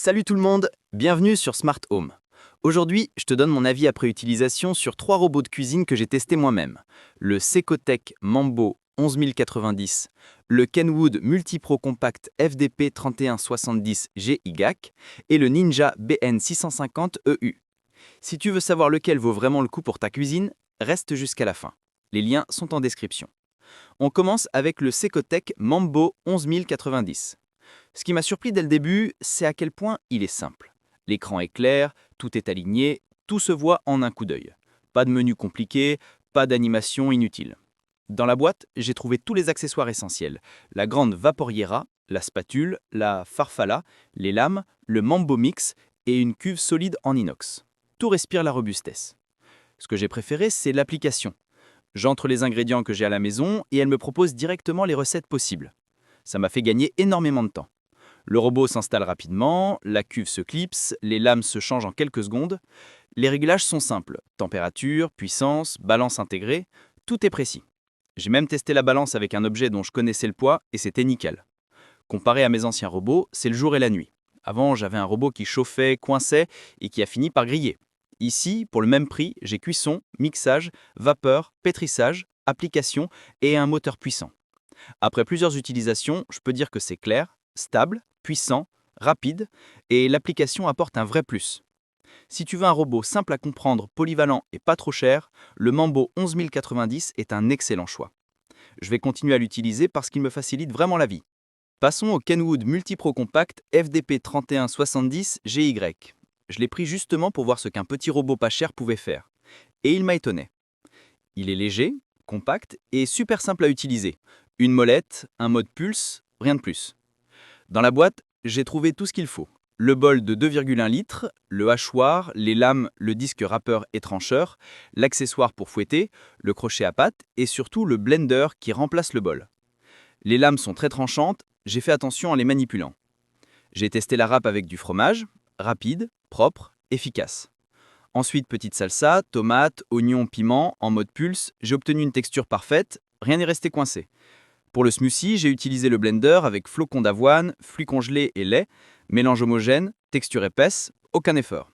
Salut tout le monde, bienvenue sur Smart Home. Aujourd'hui, je te donne mon avis après utilisation sur 3 robots de cuisine que j'ai testés moi-même. Le Secotech Mambo 11090, le Kenwood Multipro Compact FDP 3170 GY et le Ninja BN650 EU. Si tu veux savoir lequel vaut vraiment le coup pour ta cuisine, reste jusqu'à la fin. Les liens sont en description. On commence avec le Secotech Mambo 11090. Ce qui m'a surpris dès le début, c'est à quel point il est simple. L'écran est clair, tout est aligné, tout se voit en un coup d'œil. Pas de menu compliqué, pas d'animation inutile. Dans la boîte, j'ai trouvé tous les accessoires essentiels. La grande vaporiera, la spatule, la farfalla, les lames, le Mambo Mix et une cuve solide en inox. Tout respire la robustesse. Ce que j'ai préféré, c'est l'application. J'entre les ingrédients que j'ai à la maison et elle me propose directement les recettes possibles. Ça m'a fait gagner énormément de temps. Le robot s'installe rapidement, la cuve se clipse, les lames se changent en quelques secondes. Les réglages sont simples, température, puissance, balance intégrée, tout est précis. J'ai même testé la balance avec un objet dont je connaissais le poids et c'était nickel. Comparé à mes anciens robots, c'est le jour et la nuit. Avant, j'avais un robot qui chauffait, coinçait et qui a fini par griller. Ici, pour le même prix, j'ai cuisson, mixage, vapeur, pétrissage, application et un moteur puissant. Après plusieurs utilisations, je peux dire que c'est clair, stable, puissant, rapide, et l'application apporte un vrai plus. Si tu veux un robot simple à comprendre, polyvalent et pas trop cher, le Mambo 11090 est un excellent choix. Je vais continuer à l'utiliser parce qu'il me facilite vraiment la vie. Passons au Kenwood Multipro Compact FDP 3170 GY. Je l'ai pris justement pour voir ce qu'un petit robot pas cher pouvait faire. Et il m'a étonné. Il est léger, compact et super simple à utiliser. Une molette, un mode pulse, rien de plus. Dans la boîte, j'ai trouvé tout ce qu'il faut. Le bol de 2,1 litres, le hachoir, les lames, le disque râpeur et trancheur, l'accessoire pour fouetter, le crochet à pattes et surtout le blender qui remplace le bol. Les lames sont très tranchantes, j'ai fait attention en les manipulant. J'ai testé la râpe avec du fromage, rapide, propre, efficace. Ensuite, petite salsa, tomates, oignons, piments, en mode pulse, j'ai obtenu une texture parfaite, rien n'est resté coincé. Pour le smoothie, j'ai utilisé le blender avec flocons d'avoine, fruits congelés et lait, mélange homogène, texture épaisse, aucun effort.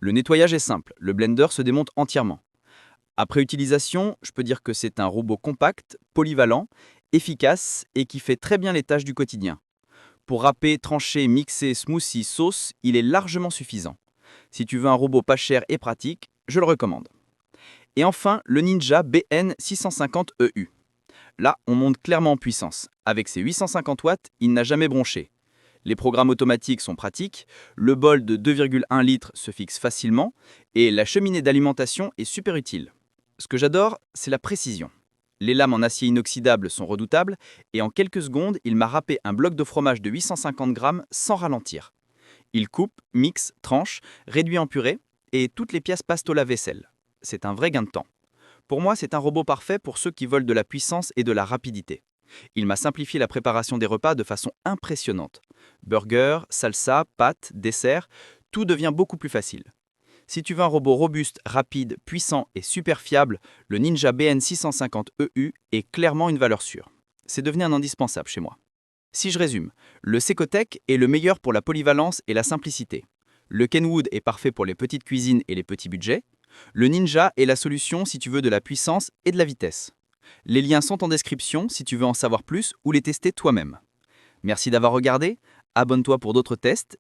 Le nettoyage est simple, le blender se démonte entièrement. Après utilisation, je peux dire que c'est un robot compact, polyvalent, efficace et qui fait très bien les tâches du quotidien. Pour râper, trancher, mixer, smoothie, sauce, il est largement suffisant. Si tu veux un robot pas cher et pratique, je le recommande. Et enfin, le Ninja BN650 EU. Là, on monte clairement en puissance. Avec ses 850 watts, il n'a jamais bronché. Les programmes automatiques sont pratiques, le bol de 2,1 litres se fixe facilement et la cheminée d'alimentation est super utile. Ce que j'adore, c'est la précision. Les lames en acier inoxydable sont redoutables et en quelques secondes, il m'a râpé un bloc de fromage de 850 grammes sans ralentir. Il coupe, mixe, tranche, réduit en purée et toutes les pièces passent au lave-vaisselle. C'est un vrai gain de temps. Pour moi, c'est un robot parfait pour ceux qui veulent de la puissance et de la rapidité. Il m'a simplifié la préparation des repas de façon impressionnante. Burger, salsa, pâtes, dessert, tout devient beaucoup plus facile. Si tu veux un robot robuste, rapide, puissant et super fiable, le Ninja BN650 EU est clairement une valeur sûre. C'est devenu un indispensable chez moi. Si je résume, le Secotech est le meilleur pour la polyvalence et la simplicité. Le Kenwood est parfait pour les petites cuisines et les petits budgets. Le Ninja est la solution si tu veux de la puissance et de la vitesse. Les liens sont en description si tu veux en savoir plus ou les tester toi-même. Merci d'avoir regardé, abonne-toi pour d'autres tests